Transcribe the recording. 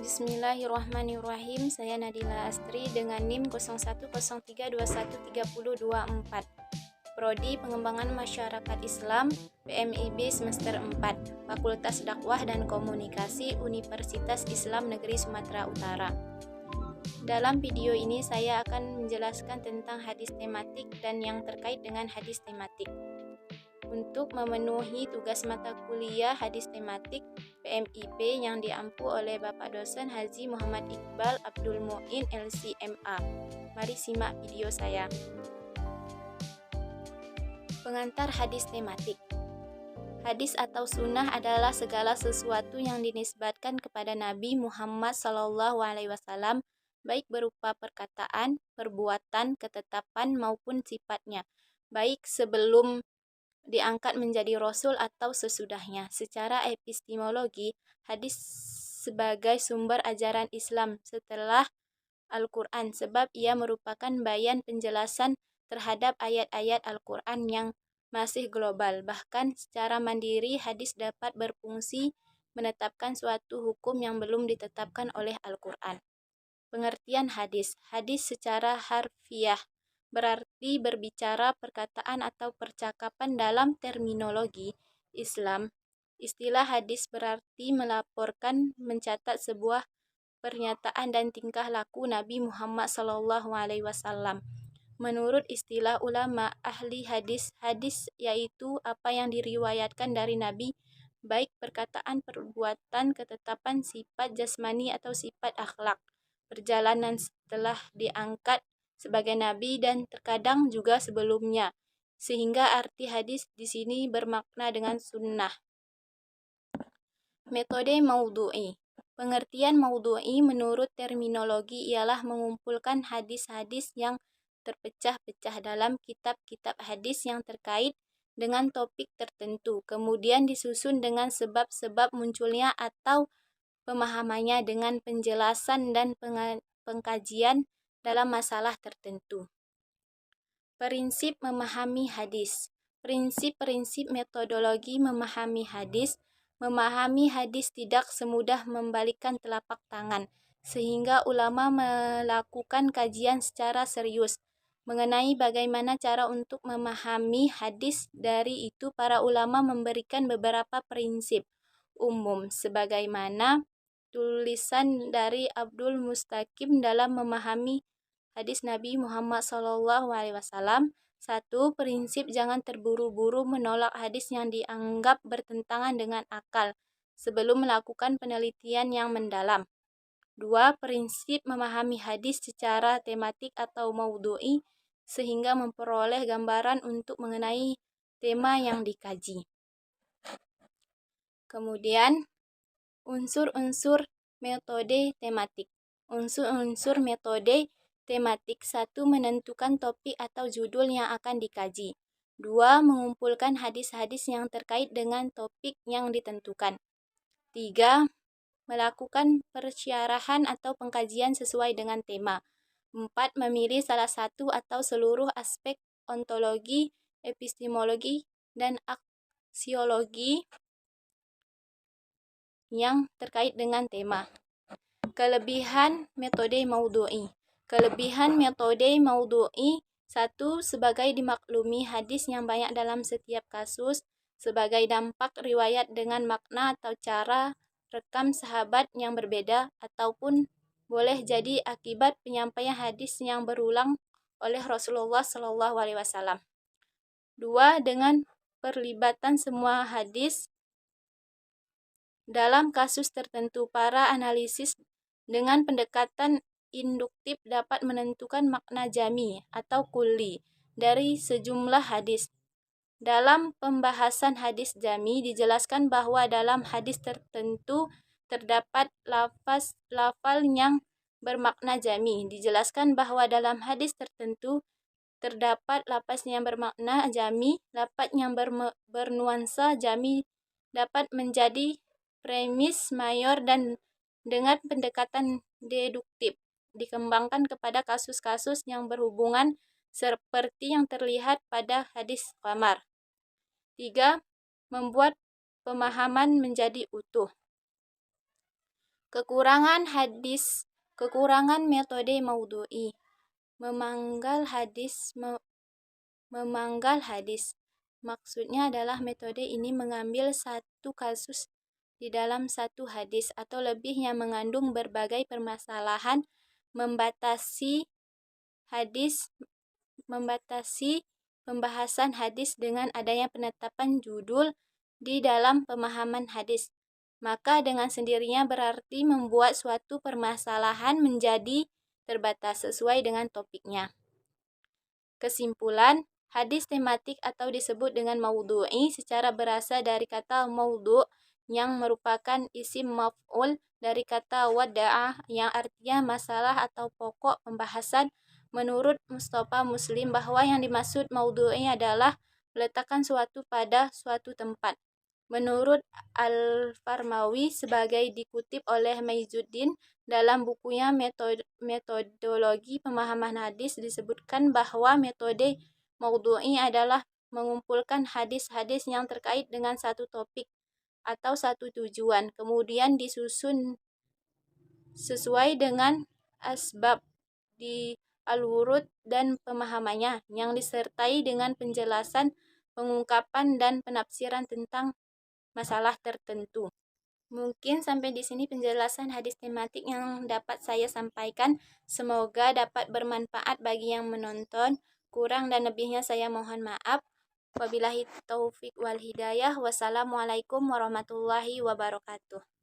Bismillahirrahmanirrahim. Saya Nadila Astri dengan NIM 0103213024. Prodi Pengembangan Masyarakat Islam PMIB semester 4, Fakultas Dakwah dan Komunikasi Universitas Islam Negeri Sumatera Utara. Dalam video ini saya akan menjelaskan tentang hadis tematik dan yang terkait dengan hadis tematik. Untuk memenuhi tugas mata kuliah hadis tematik PMIP yang diampu oleh Bapak dosen Haji Muhammad Iqbal Abdul Muin LCMA. Mari simak video saya. Pengantar hadis tematik. Hadis atau sunnah adalah segala sesuatu yang dinisbatkan kepada Nabi Muhammad SAW, baik berupa perkataan, perbuatan, ketetapan maupun sifatnya, baik sebelum diangkat menjadi rasul atau sesudahnya. Secara epistemologi, hadis sebagai sumber ajaran Islam setelah Al-Quran, sebab ia merupakan bayan penjelasan terhadap ayat-ayat Al-Quran yang masih global. Bahkan secara mandiri, hadis dapat berfungsi menetapkan suatu hukum yang belum ditetapkan oleh Al-Quran. Pengertian hadis. Hadis secara harfiah berarti berbicara, perkataan atau percakapan. Dalam terminologi Islam, istilah hadis berarti melaporkan, mencatat sebuah pernyataan dan tingkah laku Nabi Muhammad SAW. Menurut istilah ulama ahli hadis, hadis yaitu apa yang diriwayatkan dari Nabi, baik perkataan, perbuatan, ketetapan, sifat jasmani atau sifat akhlak, perjalanan setelah diangkat sebagai nabi dan terkadang juga sebelumnya, sehingga arti hadis di sini bermakna dengan sunnah. Metode maudhu'i. Pengertian maudhu'i menurut terminologi ialah mengumpulkan hadis-hadis yang terpecah-pecah dalam kitab-kitab hadis yang terkait dengan topik tertentu, kemudian disusun dengan sebab-sebab munculnya atau pemahamannya dengan penjelasan dan pengkajian dalam masalah tertentu. Prinsip memahami hadis. Prinsip-prinsip metodologi memahami hadis. Memahami hadis tidak semudah membalikkan telapak tangan, sehingga ulama melakukan kajian secara serius mengenai bagaimana cara untuk memahami hadis. Dari itu, para ulama memberikan beberapa prinsip umum, sebagaimana tulisan dari Abdul Mustaqim dalam memahami hadis Nabi Muhammad SAW. 1. Prinsip jangan terburu-buru menolak hadis yang dianggap bertentangan dengan akal sebelum melakukan penelitian yang mendalam. 2. Prinsip memahami hadis secara tematik atau maudhu'i sehingga memperoleh gambaran untuk mengenai tema yang dikaji. Kemudian, unsur-unsur metode tematik. Unsur-unsur metode tematik. 1. Menentukan topik atau judul yang akan dikaji. 2. Mengumpulkan hadis-hadis yang terkait dengan topik yang ditentukan. 3. Melakukan persyarahan atau pengkajian sesuai dengan tema. 4. Memilih salah satu atau seluruh aspek ontologi, epistemologi, dan aksiologi yang terkait dengan tema. Kelebihan metode maudhu'i. Kelebihan metode maudhu'i. 1. Sebagai dimaklumi hadis yang banyak dalam setiap kasus, sebagai dampak riwayat dengan makna atau cara rekam sahabat yang berbeda, ataupun boleh jadi akibat penyampaian hadis yang berulang oleh Rasulullah SAW. 2. Dengan perlibatan semua hadis dalam kasus tertentu, para analisis dengan pendekatan induktif dapat menentukan makna jami atau kulli dari sejumlah hadis. Dalam pembahasan hadis jami dijelaskan bahwa dalam hadis tertentu terdapat lafal yang bermakna jami. Dijelaskan bahwa dalam hadis tertentu terdapat lafaz yang bermakna jami. Lafaz yang bernuansa jami dapat menjadi premis mayor dan dengan pendekatan deduktif dikembangkan kepada kasus-kasus yang berhubungan seperti yang terlihat pada hadis qamar. 3. Membuat pemahaman menjadi utuh. Kekurangan metode maudhu'i. Memanggal hadis. Maksudnya adalah metode ini mengambil satu kasus di dalam satu hadis atau lebih yang mengandung berbagai permasalahan, membatasi pembahasan hadis dengan adanya penetapan judul di dalam pemahaman hadis. Maka dengan sendirinya berarti membuat suatu permasalahan menjadi terbatas sesuai dengan topiknya. Kesimpulan, hadis tematik atau disebut dengan maudhu'i secara berasal dari kata maudhu' yang merupakan isim maf'ul dari kata wada'ah yang artinya masalah atau pokok pembahasan. Menurut Mustafa Muslim bahwa yang dimaksud maudhu'i adalah meletakkan suatu pada suatu tempat. Menurut Al-Farmawi sebagai dikutip oleh Maizuddin dalam bukunya Metodologi Pemahaman Hadis disebutkan bahwa metode maudhu'i adalah mengumpulkan hadis-hadis yang terkait dengan satu topik atau satu tujuan, kemudian disusun sesuai dengan asbab di al-wurud dan pemahamannya yang disertai dengan penjelasan, pengungkapan dan penafsiran tentang masalah tertentu. Mungkin sampai di sini penjelasan hadis tematik yang dapat saya sampaikan. Semoga dapat bermanfaat bagi yang menonton. Kurang dan lebihnya saya mohon maaf. Wabillahi taufik wal hidayah. Wassalamualaikum warahmatullahi wabarakatuh.